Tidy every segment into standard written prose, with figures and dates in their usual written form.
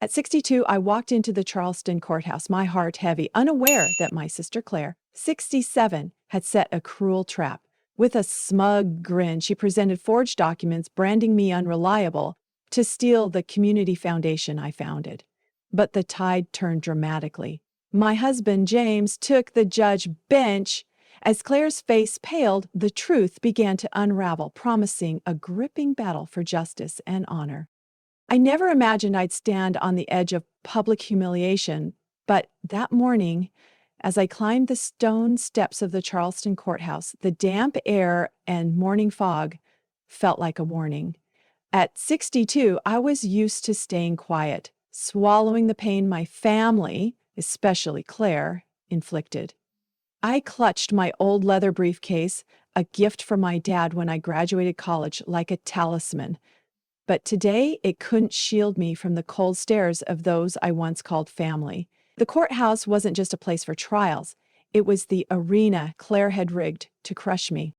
At 62, I walked into the Charleston courthouse, my heart heavy, unaware that my sister Claire, 67, had set a cruel trap. With a smug grin, she presented forged documents branding me unreliable to steal the community foundation I founded. But the tide turned dramatically. My husband, James, took the judge bench. As Claire's face paled, the truth began to unravel, promising a gripping battle for justice and honor. I never imagined I'd stand on the edge of public humiliation, but that morning, as I climbed the stone steps of the Charleston courthouse, the damp air and morning fog felt like a warning. At 62, I was used to staying quiet, swallowing the pain my family, especially Claire, inflicted. I clutched my old leather briefcase, a gift from my dad when I graduated college, like a talisman. But today, it couldn't shield me from the cold stares of those I once called family. The courthouse wasn't just a place for trials. It was the arena Claire had rigged to crush me.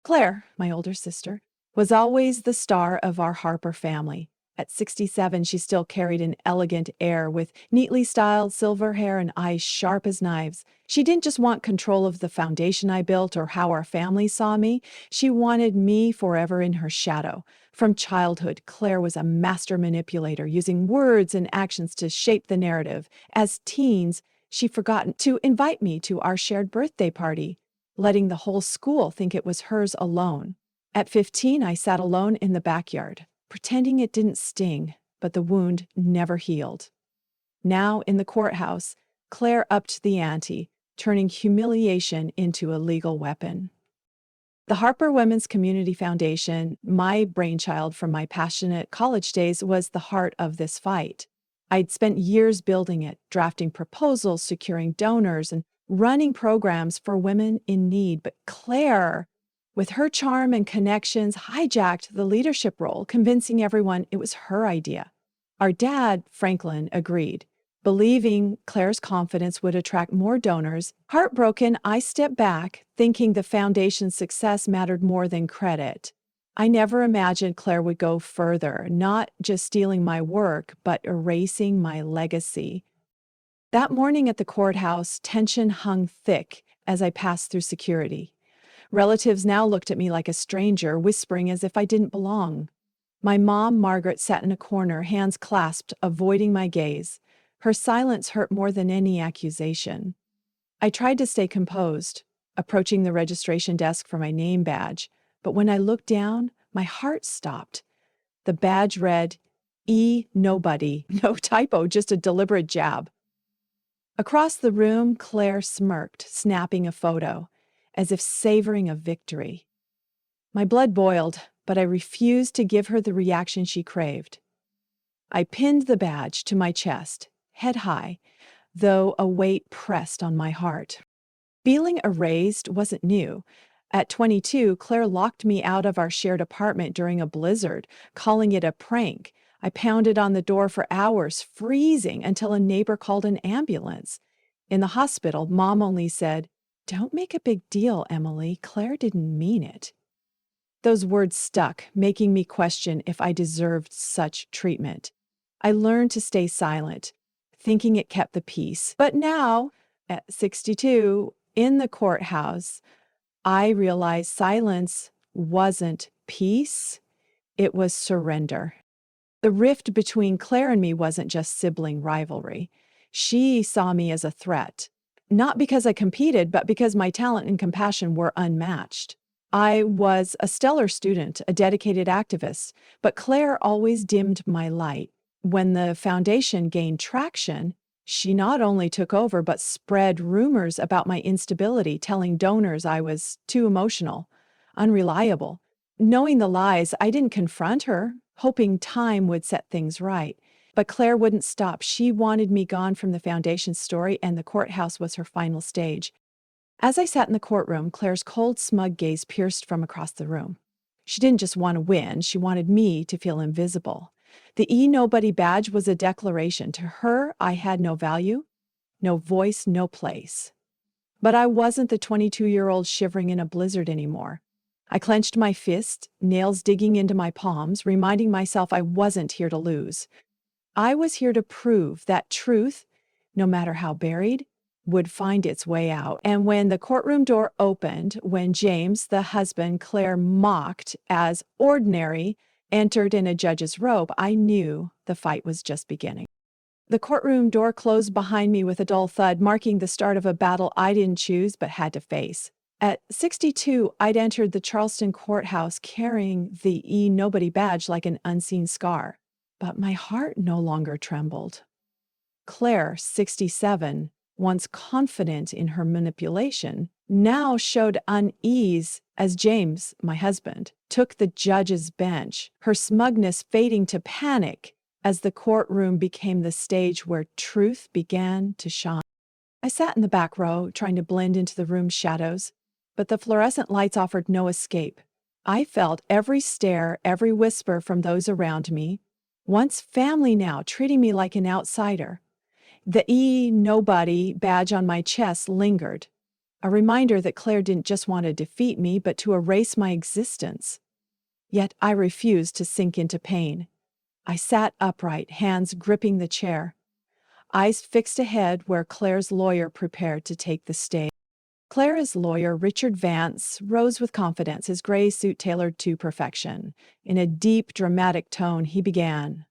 Claire, my older sister, was always the star of our Harper family. At 67, she still carried an elegant air with neatly styled silver hair and eyes sharp as knives. She didn't just want control of the foundation I built or how our family saw me. She wanted me forever in her shadow. From childhood, Claire was a master manipulator, using words and actions to shape the narrative. As teens, she'd forgotten to invite me to our shared birthday party, letting the whole school think it was hers alone. At 15, I sat alone in the backyard, pretending it didn't sting, but the wound never healed. Now, in the courthouse, Claire upped the ante, turning humiliation into a legal weapon. The Harper Women's Community Foundation, my brainchild from my passionate college days, was the heart of this fight. I'd spent years building it, drafting proposals, securing donors, and running programs for women in need. But Claire, with her charm and connections, hijacked the leadership role, convincing everyone it was her idea. Our dad, Franklin, agreed, believing Claire's confidence would attract more donors. Heartbroken, I stepped back, thinking the foundation's success mattered more than credit. I never imagined Claire would go further, not just stealing my work, but erasing my legacy. That morning at the courthouse, tension hung thick as I passed through security. Relatives now looked at me like a stranger, whispering as if I didn't belong. My mom, Margaret, sat in a corner, hands clasped, avoiding my gaze. Her silence hurt more than any accusation. I tried to stay composed, approaching the registration desk for my name badge, but when I looked down, my heart stopped. The badge read, E. Nobody. No typo, just a deliberate jab. Across the room, Claire smirked, snapping a photo, as if savoring a victory. My blood boiled, but I refused to give her the reaction she craved. I pinned the badge to my chest, head high, though a weight pressed on my heart. Feeling erased wasn't new. At 22, Claire locked me out of our shared apartment during a blizzard, calling it a prank. I pounded on the door for hours, freezing until a neighbor called an ambulance. In the hospital, Mom only said, "Don't make a big deal, Emily. Claire didn't mean it." Those words stuck, making me question if I deserved such treatment. I learned to stay silent, thinking it kept the peace. But now, at 62, in the courthouse, I realized silence wasn't peace, it was surrender. The rift between Claire and me wasn't just sibling rivalry. She saw me as a threat, not because I competed, but because my talent and compassion were unmatched. I was a stellar student, a dedicated activist, but Claire always dimmed my light. When the foundation gained traction, she not only took over, but spread rumors about my instability, telling donors I was too emotional, unreliable. Knowing the lies, I didn't confront her, hoping time would set things right. But Claire wouldn't stop. She wanted me gone from the foundation's story, and the courthouse was her final stage. As I sat in the courtroom, Claire's cold, smug gaze pierced from across the room. She didn't just want to win, she wanted me to feel invisible. The E Nobody badge was a declaration. To her, I had no value, no voice, no place. But I wasn't the 22-year-old shivering in a blizzard anymore. I clenched my fist, nails digging into my palms, reminding myself I wasn't here to lose. I was here to prove that truth, no matter how buried, would find its way out. And when the courtroom door opened, when James, the husband Claire mocked as ordinary, entered in a judge's robe, I knew the fight was just beginning. The courtroom door closed behind me with a dull thud, marking the start of a battle I didn't choose but had to face. At 62, I'd entered the Charleston courthouse carrying the Nobody badge like an unseen scar. But my heart no longer trembled. Claire, 67, once confident in her manipulation, now showed unease as James, my husband, took the judge's bench, her smugness fading to panic as the courtroom became the stage where truth began to shine. I sat in the back row, trying to blend into the room's shadows, but the fluorescent lights offered no escape. I felt every stare, every whisper from those around me, once family now treating me like an outsider. The Nobody badge on my chest lingered, a reminder that Claire didn't just want to defeat me, but to erase my existence. Yet I refused to sink into pain. I sat upright, hands gripping the chair, eyes fixed ahead where Claire's lawyer prepared to take the stage. Claire's lawyer, Richard Vance, rose with confidence, his gray suit tailored to perfection. In a deep, dramatic tone, he began.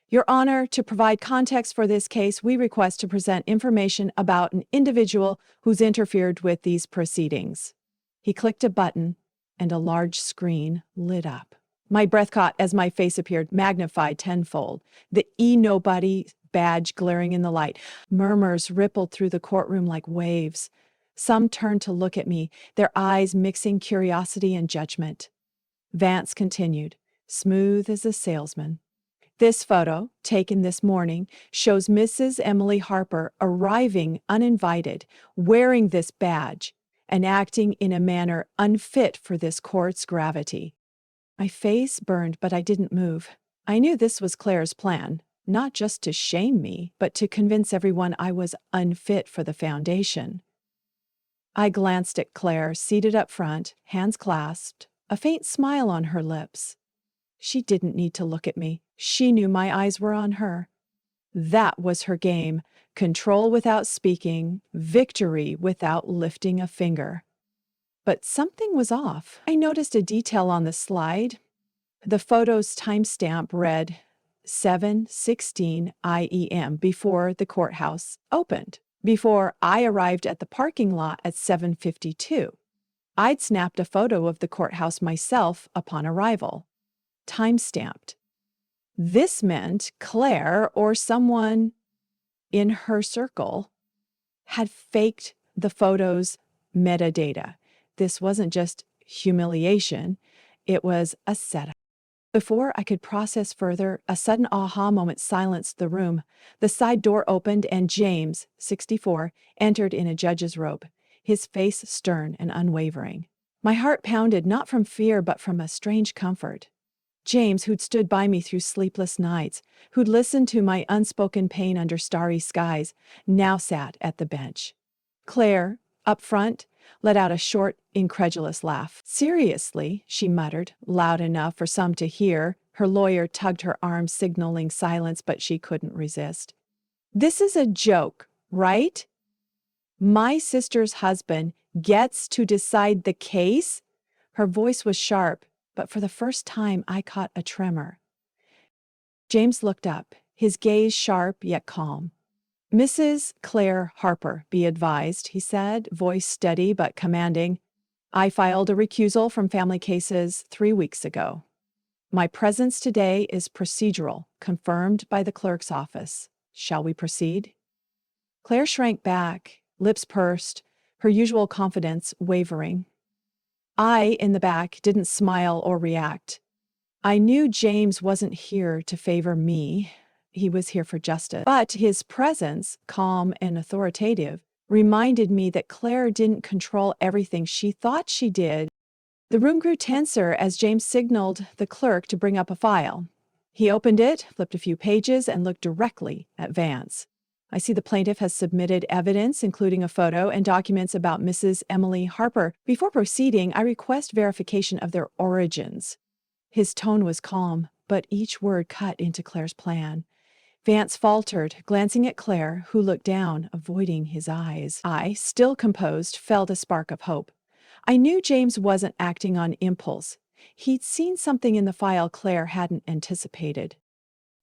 Your Honor, to provide context for this case, we request to present information about an individual who's interfered with these proceedings. He clicked a button, and a large screen lit up. My breath caught as my face appeared, magnified tenfold. The Nobody badge glaring in the light. Murmurs rippled through the courtroom like waves. Some turned to look at me, their eyes mixing curiosity and judgment. Vance continued, smooth as a salesman. This photo, taken this morning, shows Mrs. Emily Harper arriving uninvited, wearing this badge, and acting in a manner unfit for this court's gravity. My face burned, but I didn't move. I knew this was Claire's plan, not just to shame me, but to convince everyone I was unfit for the foundation. I glanced at Claire, seated up front, hands clasped, a faint smile on her lips. She didn't need to look at me. She knew my eyes were on her. That was her game. Control without speaking, victory without lifting a finger. But something was off. I noticed a detail on the slide. The photo's timestamp read 7:16 IEM before the courthouse opened, before I arrived at the parking lot at 7:52. I'd snapped a photo of the courthouse myself upon arrival. Timestamped. This meant Claire or someone in her circle had faked the photo's metadata. This wasn't just humiliation, it was a setup. Before I could process further, a sudden aha moment silenced the room. The side door opened and James, 64, entered in a judge's robe, his face stern and unwavering. My heart pounded not from fear but from a strange comfort. James, who'd stood by me through sleepless nights, who'd listened to my unspoken pain under starry skies, now sat at the bench. Claire, up front, let out a short, incredulous laugh. Seriously, she muttered, loud enough for some to hear. Her lawyer tugged her arm, signaling silence, but she couldn't resist. This is a joke, right? My sister's husband gets to decide the case? Her voice was sharp, but for the first time I caught a tremor. James looked up, his gaze sharp yet calm. Mrs. Claire Harper, be advised, he said, voice steady but commanding. I filed a recusal from family cases 3 weeks ago. My presence today is procedural, confirmed by the clerk's office. Shall we proceed? Claire shrank back, lips pursed, her usual confidence wavering. I, in the back, didn't smile or react. I knew James wasn't here to favor me. He was here for justice. But his presence, calm and authoritative, reminded me that Claire didn't control everything she thought she did. The room grew tenser as James signaled the clerk to bring up a file. He opened it, flipped a few pages, and looked directly at Vance. I see the plaintiff has submitted evidence, including a photo and documents about Mrs. Emily Harper. Before proceeding, I request verification of their origins. His tone was calm, but each word cut into Claire's plan. Vance faltered, glancing at Claire, who looked down, avoiding his eyes. I, still composed, felt a spark of hope. I knew James wasn't acting on impulse. He'd seen something in the file Claire hadn't anticipated.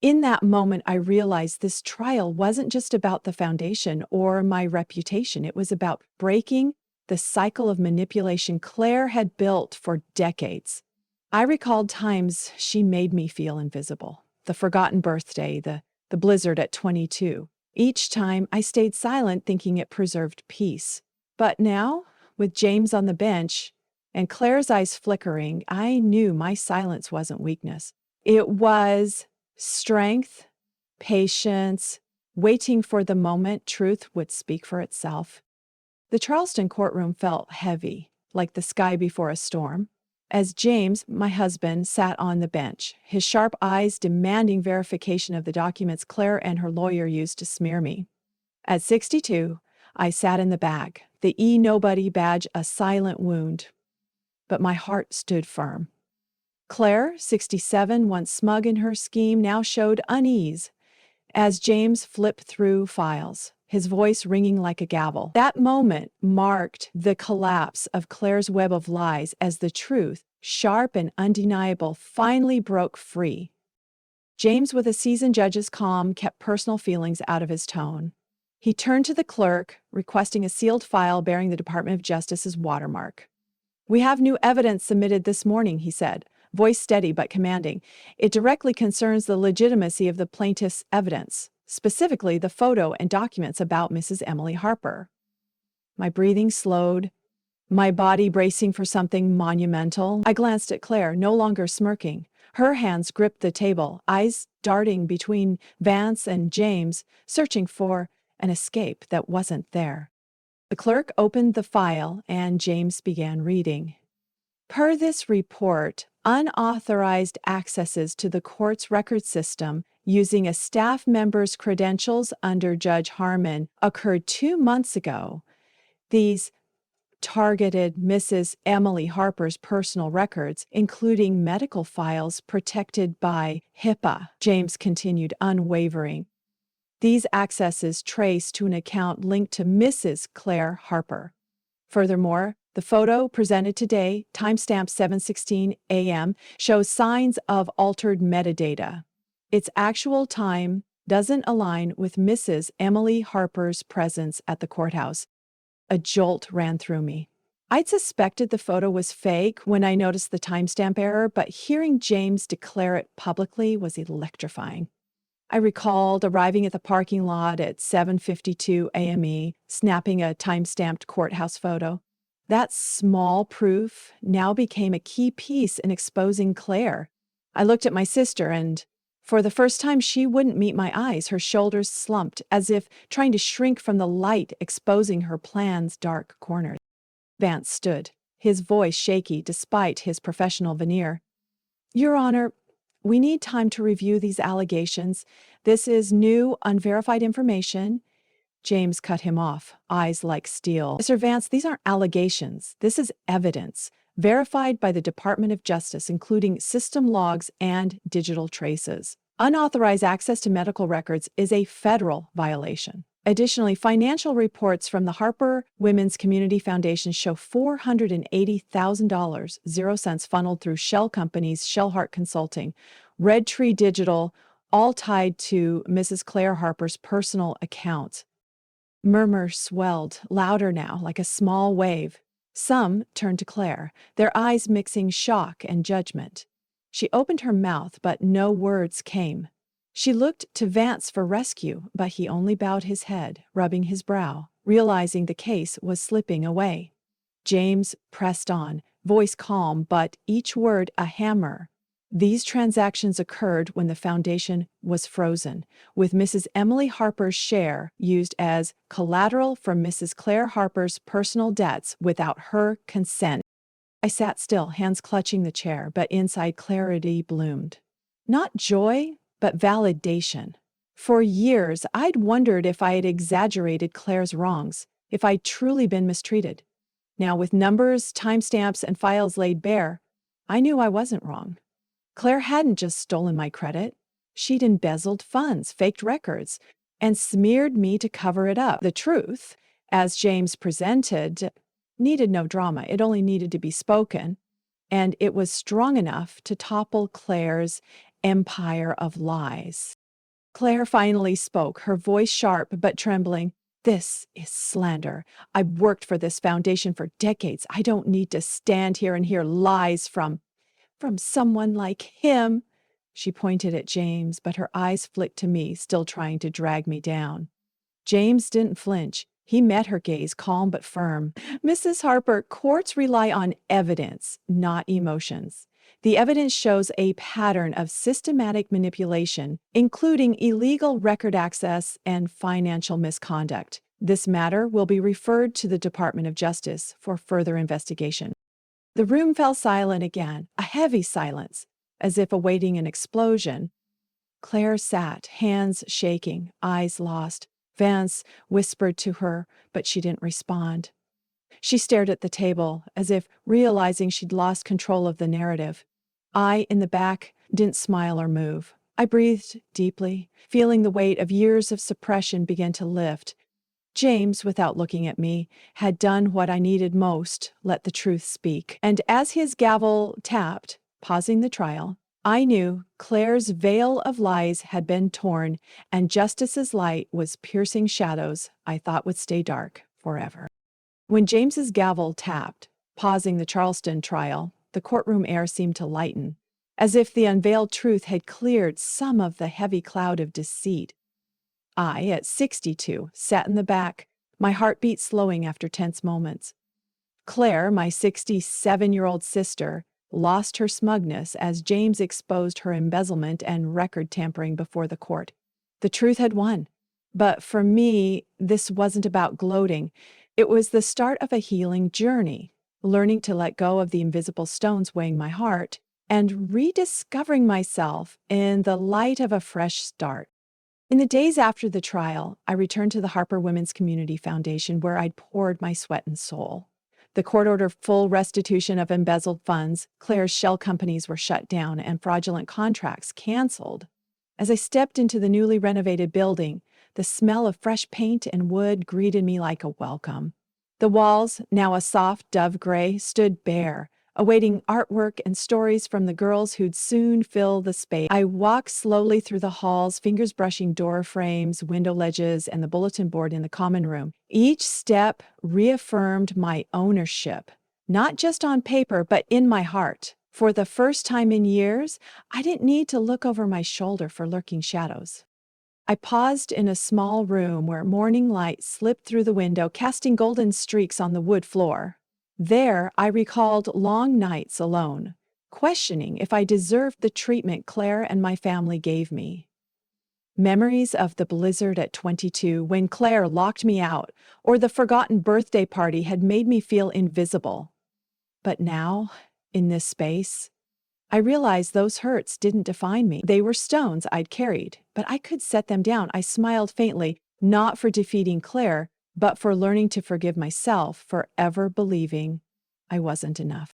In that moment, I realized this trial wasn't just about the foundation or my reputation. It was about breaking the cycle of manipulation Claire had built for decades. I recalled times she made me feel invisible. The forgotten birthday, the blizzard at 22. Each time, I stayed silent, thinking it preserved peace. But now, with James on the bench and Claire's eyes flickering, I knew my silence wasn't weakness. It was strength, patience, waiting for the moment truth would speak for itself. The Charleston courtroom felt heavy, like the sky before a storm, as James, my husband, sat on the bench, his sharp eyes demanding verification of the documents Claire and her lawyer used to smear me. At 62, I sat in the back, the nobody badge a silent wound. But my heart stood firm. Claire, 67, once smug in her scheme, now showed unease as James flipped through files, his voice ringing like a gavel. That moment marked the collapse of Claire's web of lies as the truth, sharp and undeniable, finally broke free. James, with a seasoned judge's calm, kept personal feelings out of his tone. He turned to the clerk, requesting a sealed file bearing the Department of Justice's watermark. "We have new evidence submitted this morning," he said, voice steady but commanding. "It directly concerns the legitimacy of the plaintiff's evidence, specifically the photo and documents about Mrs. Emily Harper." My breathing slowed, my body bracing for something monumental. I glanced at Claire, no longer smirking. Her hands gripped the table, eyes darting between Vance and James, searching for an escape that wasn't there. The clerk opened the file, and James began reading. Per this report, unauthorized accesses to the court's record system using a staff member's credentials under Judge Harmon occurred 2 months ago. These targeted Mrs. Emily Harper's personal records, including medical files protected by HIPAA, James continued, unwavering. These accesses trace to an account linked to Mrs. Claire Harper. Furthermore, the photo presented today, timestamp 7:16 a.m., shows signs of altered metadata. Its actual time doesn't align with Mrs. Emily Harper's presence at the courthouse. A jolt ran through me. I'd suspected the photo was fake when I noticed the timestamp error, but hearing James declare it publicly was electrifying. I recalled arriving at the parking lot at 7:52 a.m., snapping a time-stamped courthouse photo. That small proof now became a key piece in exposing Claire. I looked at my sister, and for the first time she wouldn't meet my eyes. Her shoulders slumped, as if trying to shrink from the light exposing her plan's dark corners. Vance stood, his voice shaky despite his professional veneer. "Your Honor, we need time to review these allegations. This is new, unverified information." James cut him off, eyes like steel. "Mr. Vance, these aren't allegations. This is evidence, verified by the Department of Justice, including system logs and digital traces. Unauthorized access to medical records is a federal violation. Additionally, financial reports from the Harper Women's Community Foundation show $480,000, 0 cents, funneled through shell companies, Shellhart Consulting, Red Tree Digital, all tied to Mrs. Claire Harper's personal account." Murmurs swelled, louder now, like a small wave. Some turned to Claire, their eyes mixing shock and judgment. She opened her mouth, but no words came. She looked to Vance for rescue, but he only bowed his head, rubbing his brow, realizing the case was slipping away. James pressed on, voice calm, but each word a hammer. These transactions occurred when the foundation was frozen, with Mrs. Emily Harper's share used as collateral for Mrs. Claire Harper's personal debts without her consent. I sat still, hands clutching the chair, but inside clarity bloomed. Not joy, but validation. For years, I'd wondered if I had exaggerated Claire's wrongs, if I'd truly been mistreated. Now, with numbers, timestamps, and files laid bare, I knew I wasn't wrong. Claire hadn't just stolen my credit. She'd embezzled funds, faked records, and smeared me to cover it up. The truth, as James presented, needed no drama. It only needed to be spoken, and it was strong enough to topple Claire's empire of lies. Claire finally spoke, her voice sharp but trembling. This is slander. I've worked for this foundation for decades. I don't need to stand here and hear lies from someone like him. She pointed at James, but her eyes flicked to me, still trying to drag me down. James didn't flinch. He met her gaze, calm but firm. Mrs. Harper, courts rely on evidence, not emotions. The evidence shows a pattern of systematic manipulation, including illegal record access and financial misconduct. This matter will be referred to the Department of Justice for further investigation. The room fell silent again, a heavy silence, as if awaiting an explosion. Claire sat, hands shaking, eyes lost. Vance whispered to her, but she didn't respond. She stared at the table, as if realizing she'd lost control of the narrative. I, in the back, didn't smile or move. I breathed deeply, feeling the weight of years of suppression begin to lift. James, without looking at me, had done what I needed most, let the truth speak. And as his gavel tapped, pausing the trial, I knew Claire's veil of lies had been torn, and justice's light was piercing shadows I thought would stay dark forever. When James's gavel tapped, pausing the Charleston trial, the courtroom air seemed to lighten, as if the unveiled truth had cleared some of the heavy cloud of deceit. I, at 62, sat in the back, my heartbeat slowing after tense moments. Claire, my 67-year-old sister, lost her smugness as James exposed her embezzlement and record tampering before the court. The truth had won. But for me, this wasn't about gloating. It was the start of a healing journey, learning to let go of the invisible stones weighing my heart and rediscovering myself in the light of a fresh start. In the days after the trial, I returned to the Harper Women's Community Foundation, where I'd poured my sweat and soul. The court ordered full restitution of embezzled funds, Claire's shell companies were shut down, and fraudulent contracts canceled. As I stepped into the newly renovated building, the smell of fresh paint and wood greeted me like a welcome. The walls, now a soft dove gray, stood bare, awaiting artwork and stories from the girls who'd soon fill the space. I walked slowly through the halls, fingers brushing door frames, window ledges, and the bulletin board in the common room. Each step reaffirmed my ownership, not just on paper, but in my heart. For the first time in years, I didn't need to look over my shoulder for lurking shadows. I paused in a small room where morning light slipped through the window, casting golden streaks on the wood floor. There, I recalled long nights alone, questioning if I deserved the treatment Claire and my family gave me. Memories of the blizzard at 22 when Claire locked me out, or the forgotten birthday party had made me feel invisible. But now, in this space, I realized those hurts didn't define me. They were stones I'd carried, but I could set them down. I smiled faintly, not for defeating Claire, but for learning to forgive myself for ever believing I wasn't enough.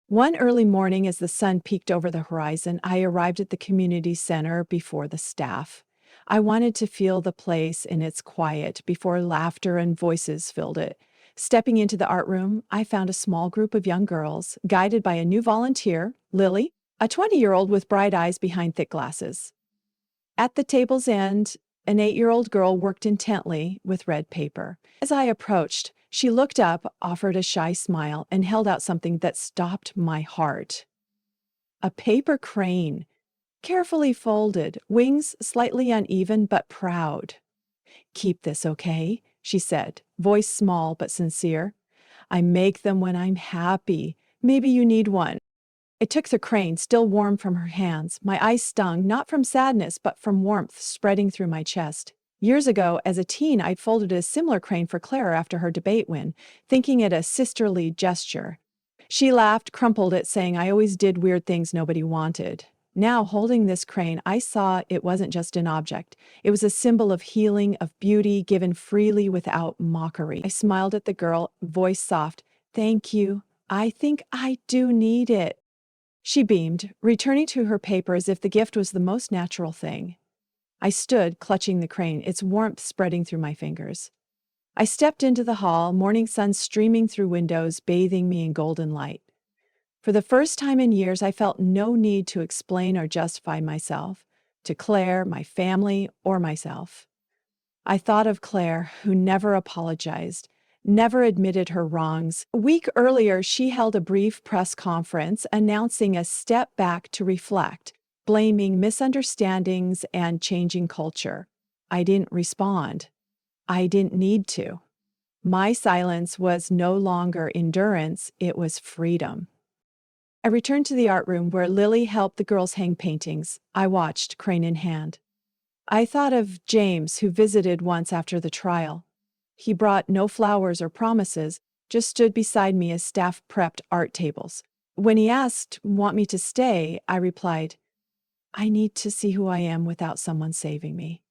One early morning, as the sun peeked over the horizon, I arrived at the community center before the staff. I wanted to feel the place in its quiet before laughter and voices filled it. Stepping into the art room, I found a small group of young girls, guided by a new volunteer, Lily, a 20-year-old with bright eyes behind thick glasses. At the table's end, an 8-year-old girl worked intently with red paper. As I approached, she looked up, offered a shy smile, and held out something that stopped my heart. A paper crane, carefully folded, wings slightly uneven but proud. "Keep this, okay?" she said, voice small but sincere. "I make them when I'm happy. Maybe you need one." I took the crane, still warm from her hands. My eyes stung, not from sadness, but from warmth spreading through my chest. Years ago, as a teen, I'd folded a similar crane for Claire after her debate win, thinking it a sisterly gesture. She laughed, crumpled it, saying I always did weird things nobody wanted. Now, holding this crane, I saw it wasn't just an object. It was a symbol of healing, of beauty, given freely without mockery. I smiled at the girl, voice soft. "Thank you. I think I do need it." She beamed, returning to her paper as if the gift was the most natural thing. I stood, clutching the crane, its warmth spreading through my fingers. I stepped into the hall, morning sun streaming through windows, bathing me in golden light. For the first time in years, I felt no need to explain or justify myself, to Claire, my family, or myself. I thought of Claire, who never apologized, never admitted her wrongs. A week earlier, she held a brief press conference announcing a step back to reflect, blaming misunderstandings and changing culture. I didn't respond. I didn't need to. My silence was no longer endurance, it was freedom. I returned to the art room where Lily helped the girls hang paintings. I watched, crane in hand. I thought of James, who visited once after the trial. He brought no flowers or promises, just stood beside me as staff prepped art tables. When he asked, "Want me to stay?" I replied, "I need to see who I am without someone saving me."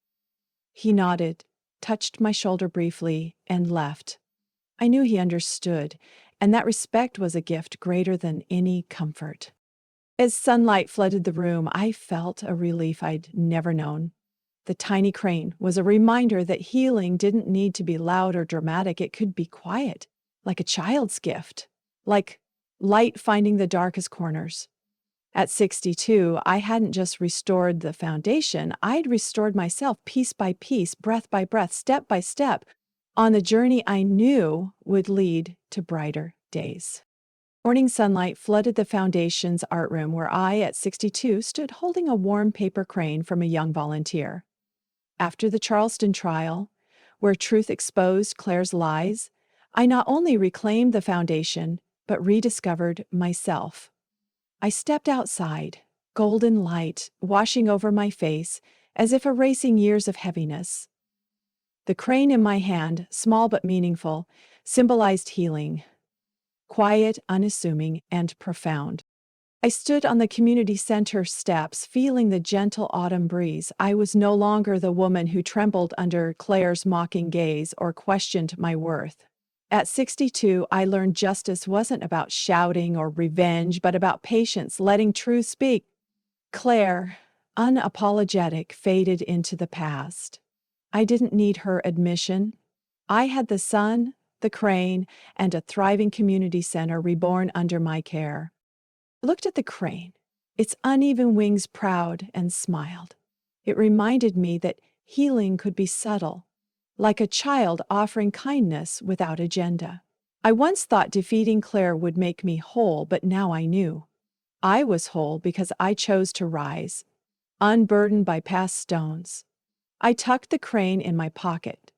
He nodded, touched my shoulder briefly, and left. I knew he understood, and that respect was a gift greater than any comfort. As sunlight flooded the room, I felt a relief I'd never known. The tiny crane was a reminder that healing didn't need to be loud or dramatic. It could be quiet, like a child's gift, like light finding the darkest corners. At 62, I hadn't just restored the foundation, I'd restored myself piece by piece, breath by breath, step by step, on the journey I knew would lead to brighter days. Morning sunlight flooded the foundation's art room where I, at 62, stood holding a warm paper crane from a young volunteer. After the Charleston trial, where truth exposed Claire's lies, I not only reclaimed the foundation, but rediscovered myself. I stepped outside, golden light washing over my face as if erasing years of heaviness. The crane in my hand, small but meaningful, symbolized healing, quiet, unassuming, and profound. I stood on the community center steps, feeling the gentle autumn breeze. I was no longer the woman who trembled under Claire's mocking gaze or questioned my worth. At 62, I learned justice wasn't about shouting or revenge, but about patience, letting truth speak. Claire, unapologetic, faded into the past. I didn't need her admission. I had the sun, the crane, and a thriving community center reborn under my care. I looked at the crane, its uneven wings proud, and smiled. It reminded me that healing could be subtle, like a child offering kindness without agenda. I once thought defeating Claire would make me whole, but now I knew. I was whole because I chose to rise, unburdened by past stones. I tucked the crane in my pocket,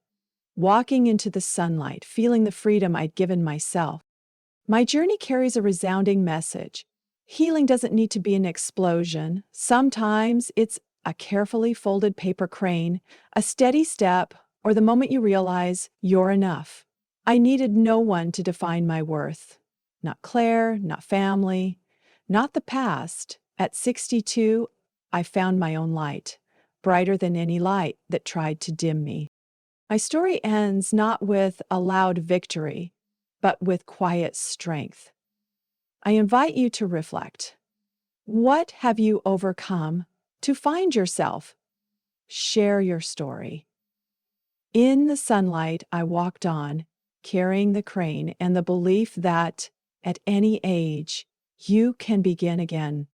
walking into the sunlight, feeling the freedom I'd given myself. My journey carries a resounding message. Healing doesn't need to be an explosion. Sometimes it's a carefully folded paper crane, a steady step, or the moment you realize you're enough. I needed no one to define my worth. Not Claire, not family, not the past. At 62, I found my own light, brighter than any light that tried to dim me. My story ends not with a loud victory, but with quiet strength. I invite you to reflect. What have you overcome to find yourself? Share your story. In the sunlight, I walked on, carrying the crane and the belief that, at any age, you can begin again.